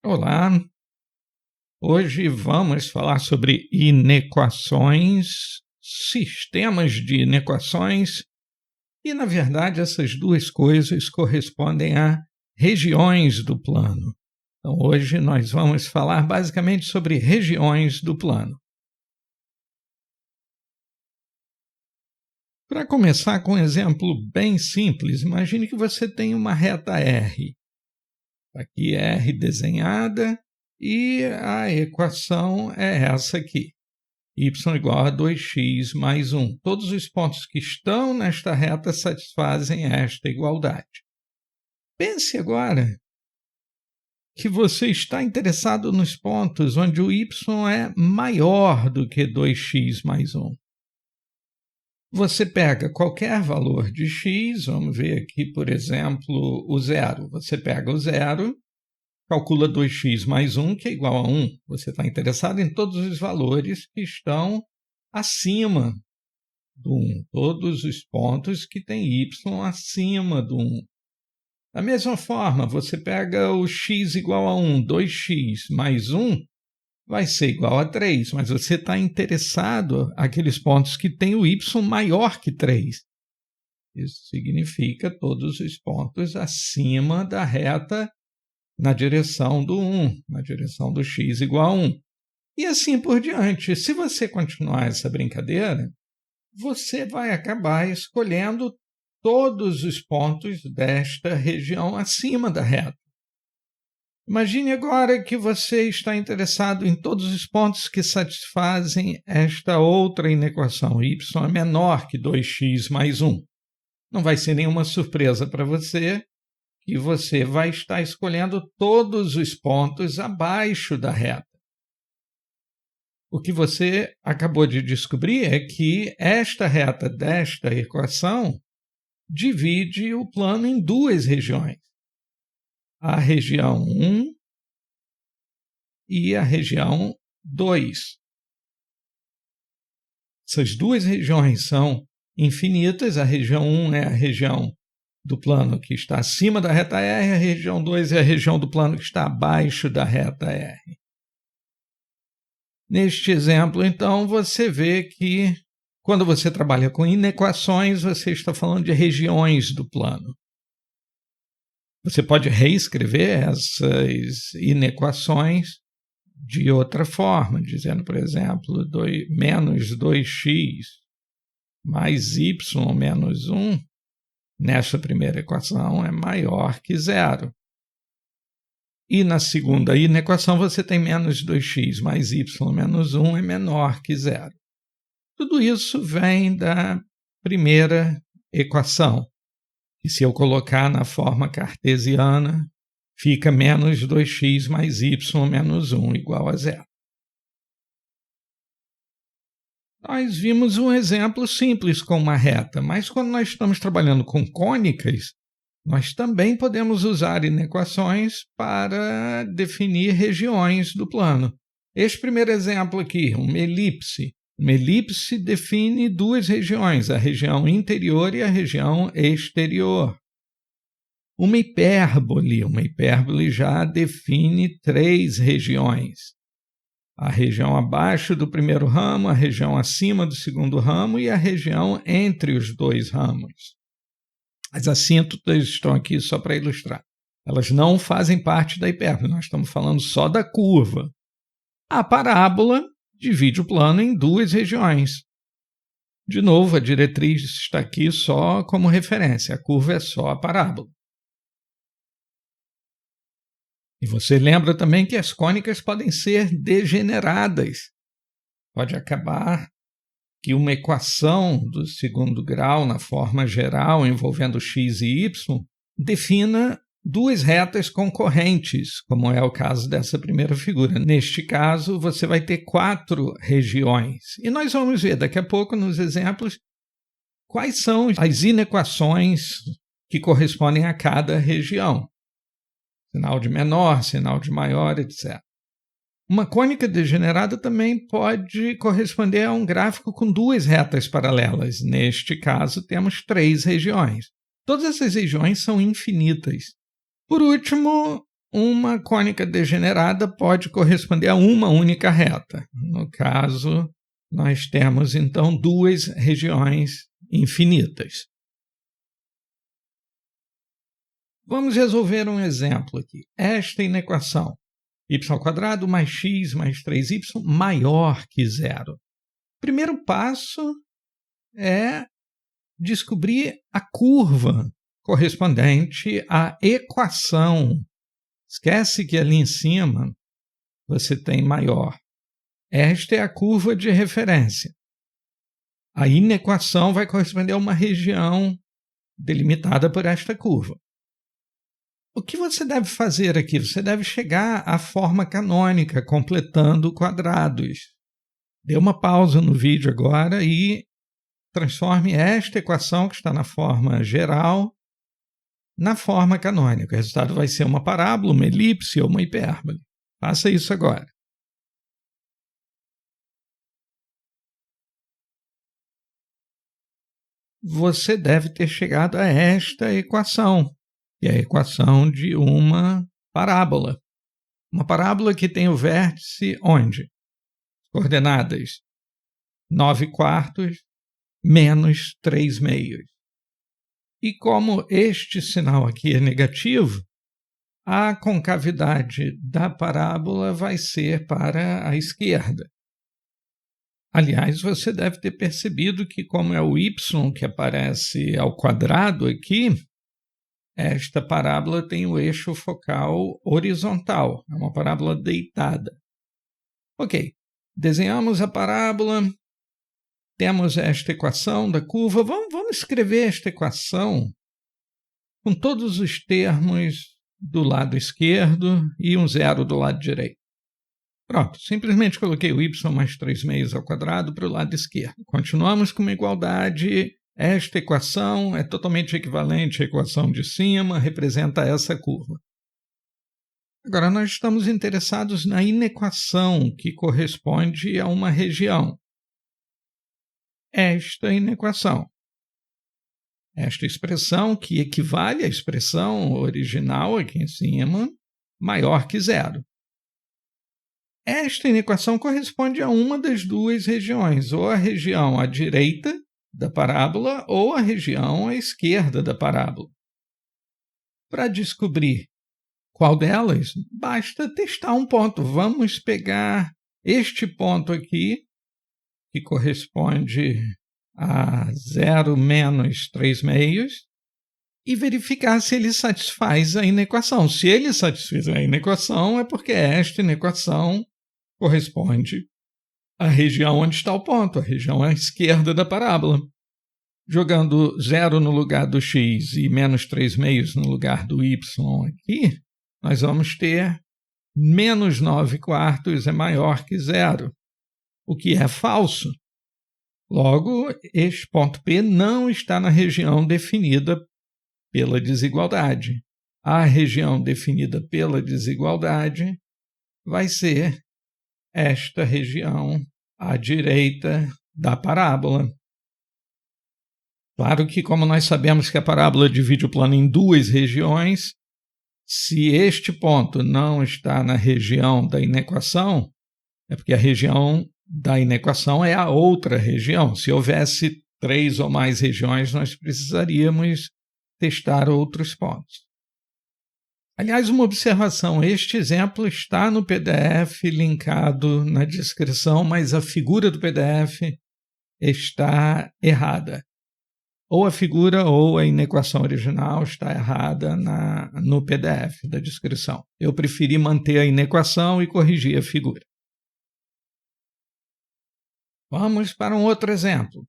Olá, hoje vamos falar sobre inequações, sistemas de inequações e, na verdade, essas duas coisas correspondem a regiões do plano. Então, hoje nós vamos falar basicamente sobre regiões do plano. Para começar com um exemplo bem simples, imagine que você tem uma reta R. Aqui é R desenhada e a equação é essa aqui. Y igual a 2x mais 1. Todos os pontos que estão nesta reta satisfazem esta igualdade. Pense agora que você está interessado nos pontos onde o y é maior do que 2x mais 1. Você pega qualquer valor de x, vamos ver aqui, por exemplo, o zero. Você pega o zero, calcula 2x mais 1, que é igual a 1. Você está interessado em todos os valores que estão acima do 1. Todos os pontos que têm y acima do 1. Da mesma forma, você pega o x igual a 1. 2x mais 1 vai ser igual a 3, mas você está interessado naqueles pontos que têm o y maior que 3. Isso significa todos os pontos acima da reta na direção do 1, na direção do x igual a 1. E assim por diante. Se você continuar essa brincadeira, você vai acabar escolhendo todos os pontos desta região acima da reta. Imagine agora que você está interessado em todos os pontos que satisfazem esta outra inequação. Y é menor que 2x mais 1. Não vai ser nenhuma surpresa para você que você vai estar escolhendo todos os pontos abaixo da reta. O que você acabou de descobrir é que esta reta desta equação divide o plano em duas regiões. A região 1 e a região 2. Essas duas regiões são infinitas. A região 1 é a região do plano que está acima da reta R, a região 2 é a região do plano que está abaixo da reta R. Neste exemplo, então, você vê que quando você trabalha com inequações, você está falando de regiões do plano. Você pode reescrever essas inequações de outra forma, dizendo, por exemplo, menos 2x mais y menos 1, nesta primeira equação é maior que zero. E na segunda inequação você tem menos 2x mais y menos 1 é menor que zero. Tudo isso vem da primeira equação. E se eu colocar na forma cartesiana, fica menos 2x mais y menos 1 igual a zero. Nós vimos um exemplo simples com uma reta, mas quando nós estamos trabalhando com cônicas, nós também podemos usar inequações para definir regiões do plano. Este primeiro exemplo aqui, uma elipse. Uma elipse define duas regiões, a região interior e a região exterior. Uma hipérbole já define três regiões. A região abaixo do primeiro ramo, a região acima do segundo ramo e a região entre os dois ramos. As assíntotas estão aqui só para ilustrar. Elas não fazem parte da hipérbole, nós estamos falando só da curva. A parábola divide o plano em duas regiões. De novo, a diretriz está aqui só como referência, a curva é só a parábola. E você lembra também que as cônicas podem ser degeneradas. Pode acabar que uma equação do segundo grau, na forma geral, envolvendo x e y, defina duas retas concorrentes, como é o caso dessa primeira figura. Neste caso, você vai ter 4 regiões. E nós vamos ver daqui a pouco, nos exemplos, quais são as inequações que correspondem a cada região. Sinal de menor, sinal de maior, etc. Uma cônica degenerada também pode corresponder a um gráfico com duas retas paralelas. Neste caso, temos 3 regiões. Todas essas regiões são infinitas. Por último, uma cônica degenerada pode corresponder a uma única reta. No caso, nós temos, então, duas regiões infinitas. Vamos resolver um exemplo aqui. Esta inequação, y² mais x mais 3y maior que zero. O primeiro passo é descobrir a curva correspondente à equação. Esquece que ali em cima você tem maior. Esta é a curva de referência. A inequação vai corresponder a uma região delimitada por esta curva. O que você deve fazer aqui? Você deve chegar à forma canônica, completando quadrados. Dê uma pausa no vídeo agora e transforme esta equação, que está na forma geral, na forma canônica. O resultado vai ser uma parábola, uma elipse ou uma hipérbole. Faça isso agora. Você deve ter chegado a esta equação, que é a equação de uma parábola. Uma parábola que tem o vértice onde? Coordenadas 9/4 menos 3/2. E como este sinal aqui é negativo, a concavidade da parábola vai ser para a esquerda. Aliás, você deve ter percebido que, como é o y que aparece ao quadrado aqui, esta parábola tem o eixo focal horizontal, é uma parábola deitada. Ok, desenhamos a parábola, temos esta equação da curva. Vamos escrever esta equação com todos os termos do lado esquerdo e um zero do lado direito. Pronto, simplesmente coloquei o y mais 3/2 ao quadrado para o lado esquerdo. Continuamos com uma igualdade. Esta equação é totalmente equivalente à equação de cima, representa essa curva. Agora, nós estamos interessados na inequação que corresponde a uma região. Esta inequação. Esta expressão que equivale à expressão original aqui em cima, maior que zero. Esta inequação corresponde a uma das duas regiões, ou a região à direita da parábola ou a região à esquerda da parábola. Para descobrir qual delas, basta testar um ponto. Vamos pegar este ponto aqui, que corresponde a 0 menos 3/2, e verificar se ele satisfaz a inequação. Se ele satisfizer a inequação, é porque esta inequação corresponde à região onde está o ponto, a região à esquerda da parábola. Jogando 0 no lugar do x e menos 3/2 no lugar do y aqui, nós vamos ter menos 9/4 é maior que zero, o que é falso. Logo, este ponto P não está na região definida pela desigualdade. A região definida pela desigualdade vai ser esta região à direita da parábola. Claro que, como nós sabemos que a parábola divide o plano em duas regiões, se este ponto não está na região da inequação, é porque a região da inequação é a outra região. Se houvesse 3 ou mais regiões, nós precisaríamos testar outros pontos. Aliás, uma observação, este exemplo está no PDF linkado na descrição, mas a figura do PDF está errada. Ou a figura ou a inequação original está errada no PDF da descrição. Eu preferi manter a inequação e corrigir a figura. Vamos para um outro exemplo.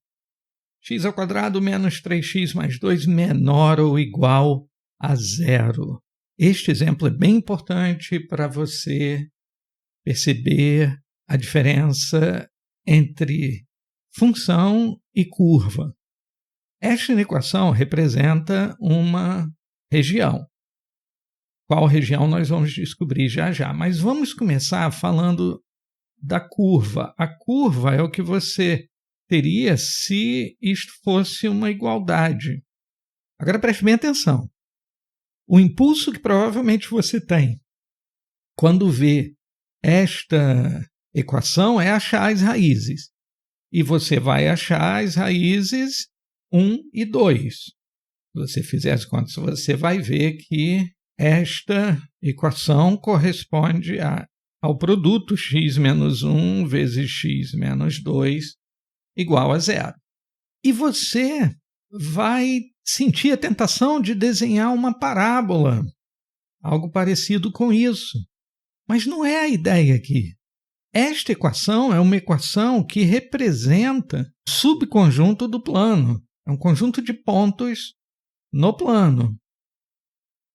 x² menos 3x mais 2 menor ou igual a zero. Este exemplo é bem importante para você perceber a diferença entre função e curva. Esta inequação representa uma região. Qual região nós vamos descobrir já já, mas vamos começar falando da curva. A curva é o que você teria se isto fosse uma igualdade. Agora preste bem atenção. O impulso que provavelmente você tem quando vê esta equação, é achar as raízes. E você vai achar as raízes 1 e 2. Se você fizer as contas, você vai ver que esta equação corresponde ao produto x menos 1 vezes x menos 2 igual a zero. E você vai sentir a tentação de desenhar uma parábola, algo parecido com isso. Mas não é a ideia aqui. Esta equação é uma equação que representa o subconjunto do plano. É um conjunto de pontos no plano.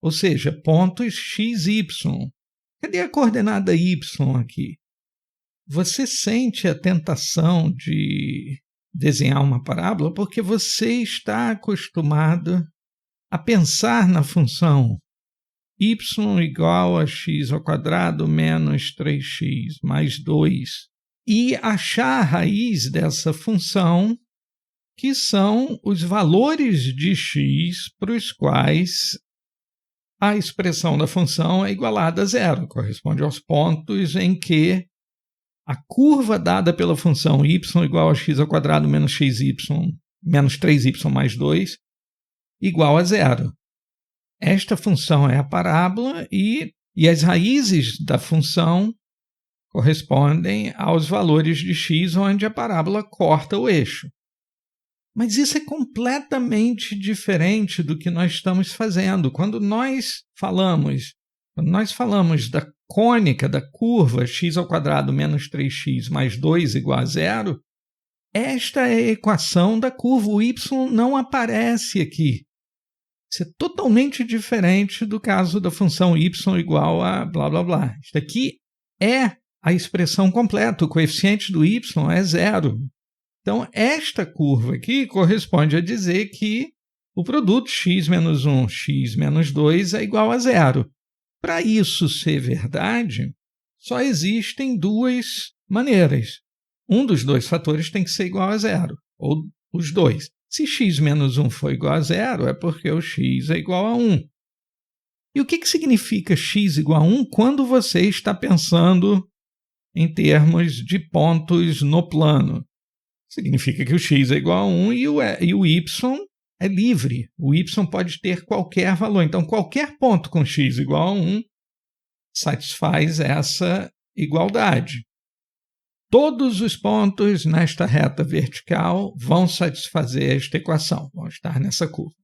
Ou seja, pontos x, y. Cadê a coordenada y aqui? Você sente a tentação de desenhar uma parábola porque você está acostumado a pensar na função y igual a x ao quadrado menos 3x mais 2 e achar a raiz dessa função, que são os valores de x para os quais a expressão da função é igualada a zero, corresponde aos pontos em que a curva dada pela função y igual a x ao quadrado menos xy menos 3y mais 2 igual a zero. Esta função é a parábola e as raízes da função correspondem aos valores de x onde a parábola corta o eixo. Mas isso é completamente diferente do que nós estamos fazendo. Quando nós falamos da cônica, da curva x ao quadrado menos 3x mais 2 igual a zero, esta é a equação da curva. O y não aparece aqui. Isso é totalmente diferente do caso da função y igual a blá, blá, blá. Isto aqui é a expressão completa. O coeficiente do y é zero. Então, esta curva aqui corresponde a dizer que o produto x menos 1, x menos 2 é igual a zero. Para isso ser verdade, só existem duas maneiras. Um dos dois fatores tem que ser igual a zero, ou os dois. Se x menos 1 for igual a zero, é porque o x é igual a 1. E o que significa x igual a 1 quando você está pensando em termos de pontos no plano? Significa que o x é igual a 1 e o y é livre. O y pode ter qualquer valor. Então, qualquer ponto com x igual a 1 satisfaz essa igualdade. Todos os pontos nesta reta vertical vão satisfazer esta equação, vão estar nessa curva.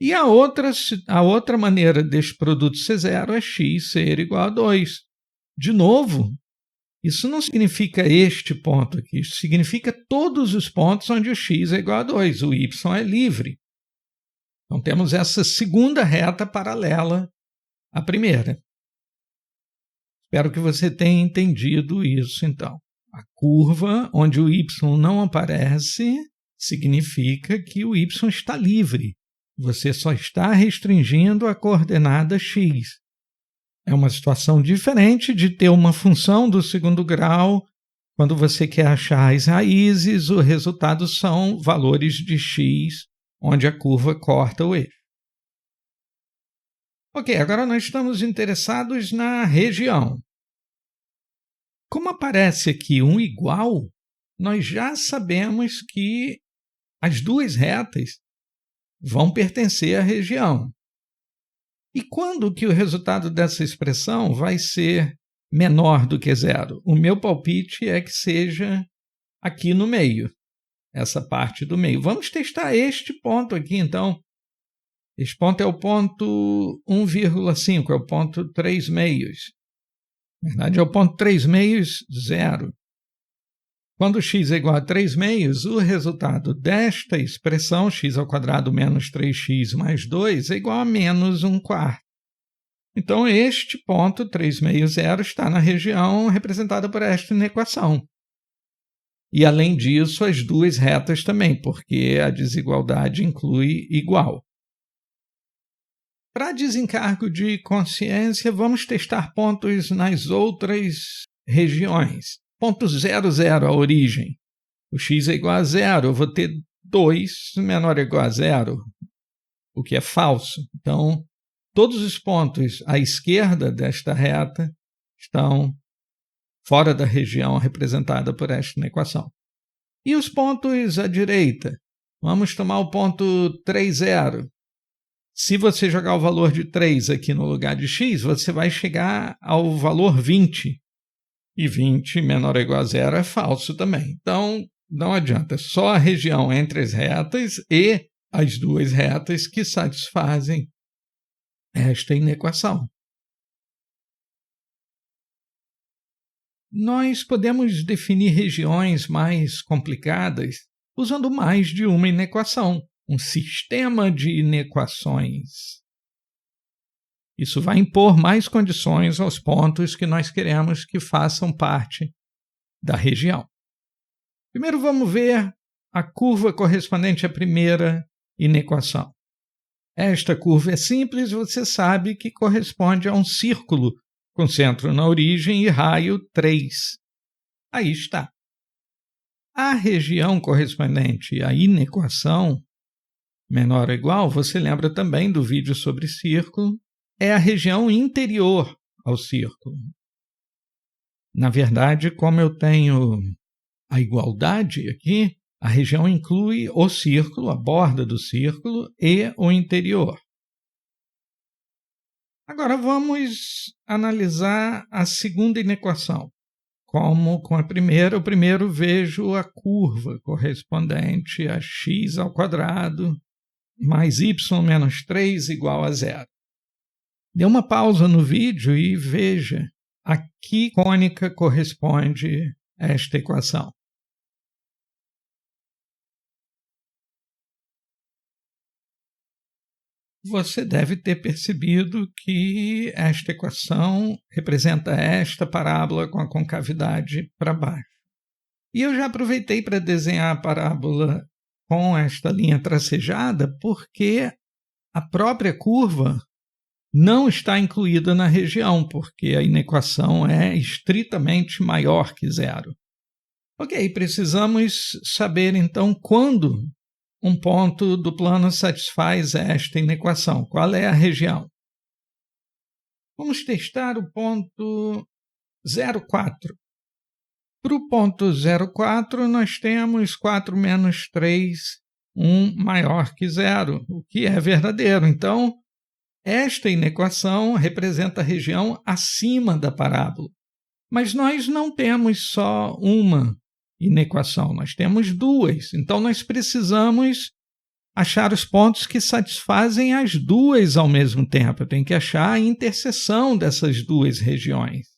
E a outra maneira deste produto ser zero é x ser igual a 2. De novo, isso não significa este ponto aqui, isso significa todos os pontos onde o x é igual a 2, o y é livre. Então temos essa segunda reta paralela à primeira. Espero que você tenha entendido isso, então. A curva onde o y não aparece significa que o y está livre. Você só está restringindo a coordenada x. É uma situação diferente de ter uma função do segundo grau. Quando você quer achar as raízes, o resultado são valores de x, onde a curva corta o eixo. Ok, agora nós estamos interessados na região. Como aparece aqui um igual, nós já sabemos que as duas retas vão pertencer à região. E quando que o resultado dessa expressão vai ser menor do que zero? O meu palpite é que seja aqui no meio, essa parte do meio. Vamos testar este ponto aqui, então. Este ponto é o ponto 1,5, é o ponto 3 meios. Na verdade, é o ponto 3 meios, zero. Quando x é igual a 3 meios, o resultado desta expressão, x ao quadrado menos 3x mais 2, é igual a menos 1/4. Então, este ponto, 3 meios, zero, está na região representada por esta equação. E, além disso, as duas retas também, porque a desigualdade inclui igual. Para desencargo de consciência, vamos testar pontos nas outras regiões. Ponto 0, 0, a origem. O x é igual a zero, eu vou ter 2 menor ou igual a zero, o que é falso. Então, todos os pontos à esquerda desta reta estão fora da região representada por esta equação. E os pontos à direita? Vamos tomar o ponto 3, 0. Se você jogar o valor de 3 aqui no lugar de x, você vai chegar ao valor 20. E 20 menor ou igual a 0 é falso também. Então, não adianta. Só a região entre as retas e as duas retas que satisfazem esta inequação. Nós podemos definir regiões mais complicadas usando mais de uma inequação, um sistema de inequações. Isso vai impor mais condições aos pontos que nós queremos que façam parte da região. Primeiro vamos ver a curva correspondente à primeira inequação. Esta curva é simples, você sabe que corresponde a um círculo com centro na origem e raio 3. Aí está. A região correspondente à inequação menor ou igual, você lembra também do vídeo sobre círculo, é a região interior ao círculo. Na verdade, como eu tenho a igualdade aqui, a região inclui o círculo, a borda do círculo e o interior. Agora vamos analisar a segunda inequação. Como com a primeira, eu primeiro vejo a curva correspondente a x² mais y menos 3 igual a 0. Dê uma pausa no vídeo e veja a que cônica corresponde esta equação. Você deve ter percebido que esta equação representa esta parábola com a concavidade para baixo. E eu já aproveitei para desenhar a parábola com esta linha tracejada porque a própria curva não está incluída na região, porque a inequação é estritamente maior que 0. Ok, precisamos saber então quando um ponto do plano satisfaz esta inequação. Qual é a região? Vamos testar o ponto 0,4. Para o ponto 0,4, nós temos 4 menos 3, 1 maior que 0, o que é verdadeiro. Então, esta inequação representa a região acima da parábola. Mas nós não temos só uma inequação, nós temos duas. Então, nós precisamos achar os pontos que satisfazem as duas ao mesmo tempo. Eu tenho que achar a interseção dessas duas regiões.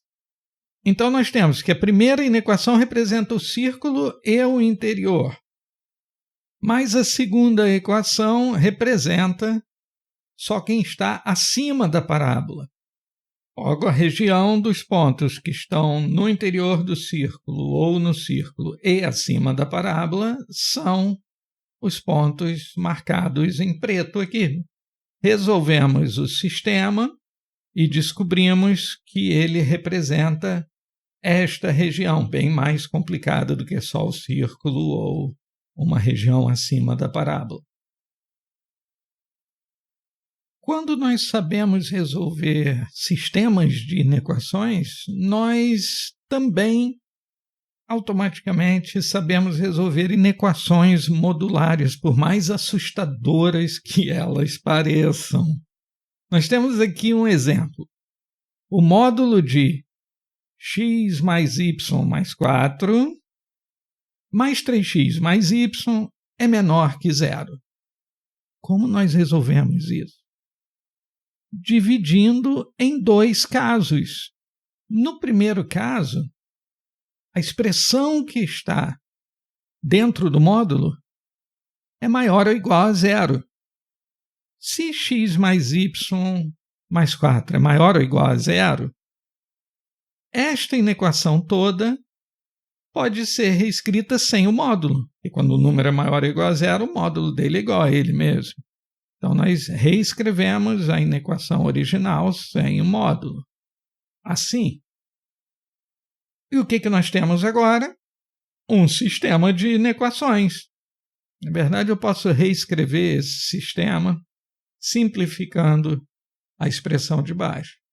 Então, nós temos que a primeira inequação representa o círculo e o interior. Mas a segunda equação representa só quem está acima da parábola. Logo, a região dos pontos que estão no interior do círculo ou no círculo e acima da parábola são os pontos marcados em preto aqui. Resolvemos o sistema e descobrimos que ele representa esta região, bem mais complicada do que só o círculo ou uma região acima da parábola. Quando nós sabemos resolver sistemas de inequações, nós também automaticamente sabemos resolver inequações modulares, por mais assustadoras que elas pareçam. Nós temos aqui um exemplo. O módulo de x mais y mais 4 mais 3x mais y é menor que 0. Como nós resolvemos isso? Dividindo em dois casos. No primeiro caso, a expressão que está dentro do módulo é maior ou igual a 0. Se x mais y mais 4 é maior ou igual a 0, esta inequação toda pode ser reescrita sem o módulo. E quando o número é maior ou igual a 0, o módulo dele é igual a ele mesmo. Então, nós reescrevemos a inequação original sem o módulo. Assim. E o que nós temos agora? Um sistema de inequações. Na verdade, eu posso reescrever esse sistema simplificando a expressão de baixo.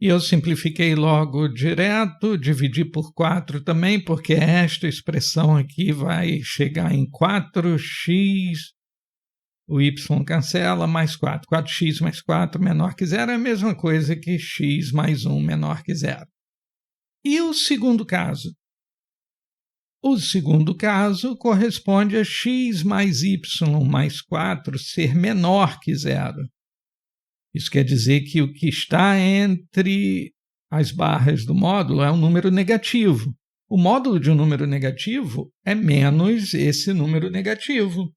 E eu simplifiquei logo direto, dividi por 4 também, porque esta expressão aqui vai chegar em 4x, o y cancela, mais 4. 4x mais 4 menor que zero é a mesma coisa que x mais 1 menor que zero. E o segundo caso? O segundo caso corresponde a x mais y mais 4 ser menor que zero. Isso quer dizer que o que está entre as barras do módulo é um número negativo. O módulo de um número negativo é menos esse número negativo.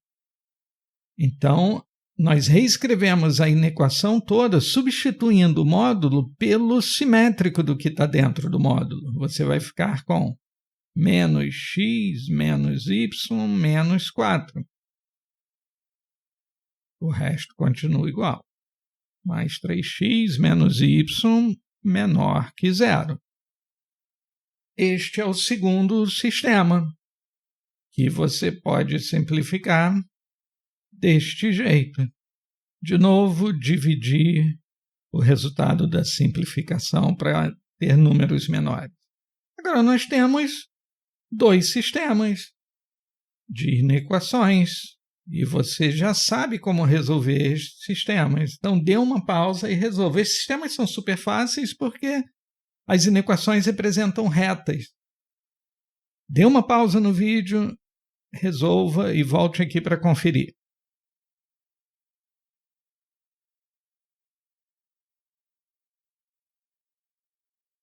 Então, nós reescrevemos a inequação toda substituindo o módulo pelo simétrico do que está dentro do módulo. Você vai ficar com menos x menos y menos 4. O resto continua igual. Mais 3x menos y menor que zero. Este é o segundo sistema, que você pode simplificar deste jeito. De novo, dividir o resultado da simplificação para ter números menores. Agora nós temos 2 sistemas de inequações. E você já sabe como resolver esses sistemas. Então, dê uma pausa e resolva. Esses sistemas são super fáceis porque as inequações representam retas. Dê uma pausa no vídeo, resolva e volte aqui para conferir.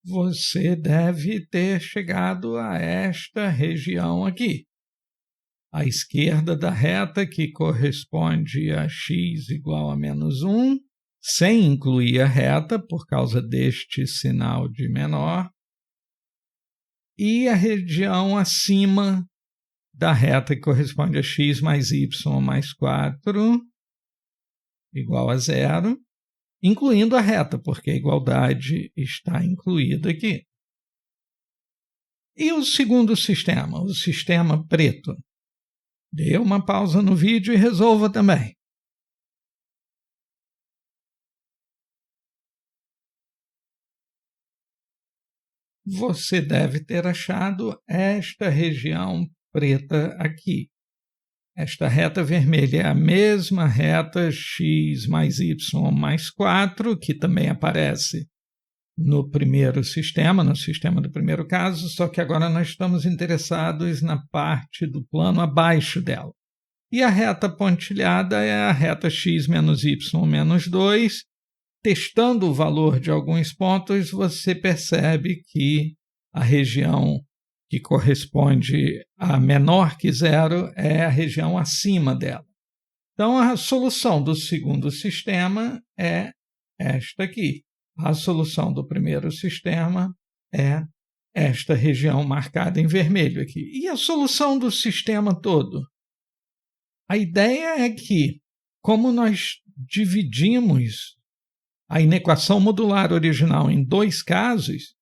Você deve ter chegado a esta região aqui. À esquerda da reta, que corresponde a x igual a menos 1, sem incluir a reta, por causa deste sinal de menor, e a região acima da reta, que corresponde a x mais y mais 4, igual a zero, incluindo a reta, porque a igualdade está incluída aqui. E o segundo sistema, o sistema preto? Dê uma pausa no vídeo e resolva também. Você deve ter achado esta região preta aqui. Esta reta vermelha é a mesma reta x mais y mais 4, que também aparece no primeiro sistema, no sistema do primeiro caso, só que agora nós estamos interessados na parte do plano abaixo dela. E a reta pontilhada é a reta x menos y menos 2. Testando o valor de alguns pontos, você percebe que a região que corresponde a menor que zero é a região acima dela. Então, a solução do segundo sistema é esta aqui. A solução do primeiro sistema é esta região marcada em vermelho aqui. E a solução do sistema todo? A ideia é que, como nós dividimos a inequação modular original em 2 casos,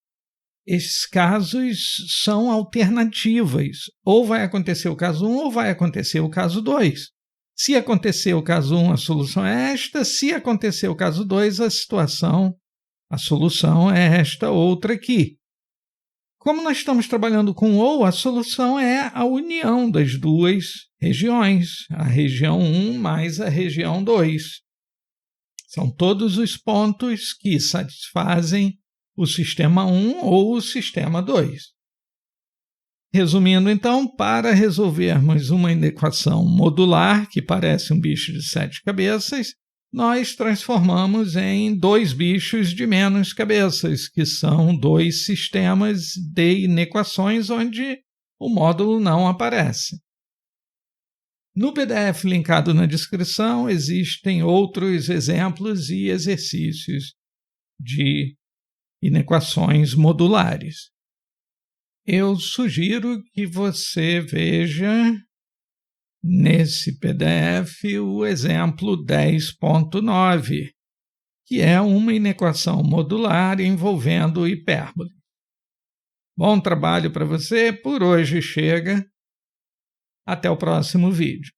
esses casos são alternativas. Ou vai acontecer o caso 1 ou vai acontecer o caso 2. Se acontecer o caso 1, a solução é esta. Se acontecer o caso 2, a solução é esta outra aqui. Como nós estamos trabalhando com ou, a solução é a união das duas regiões, a região 1 mais a região 2. São todos os pontos que satisfazem o sistema 1 ou o sistema 2. Resumindo, então, para resolvermos uma inequação modular, que parece um bicho de 7 cabeças, nós transformamos em 2 bichos de menos cabeças, que são 2 sistemas de inequações onde o módulo não aparece. No PDF linkado na descrição existem outros exemplos e exercícios de inequações modulares. Eu sugiro que você veja nesse PDF o exemplo 10.9, que é uma inequação modular envolvendo hipérbole. Bom trabalho para você, por hoje chega. Até o próximo vídeo.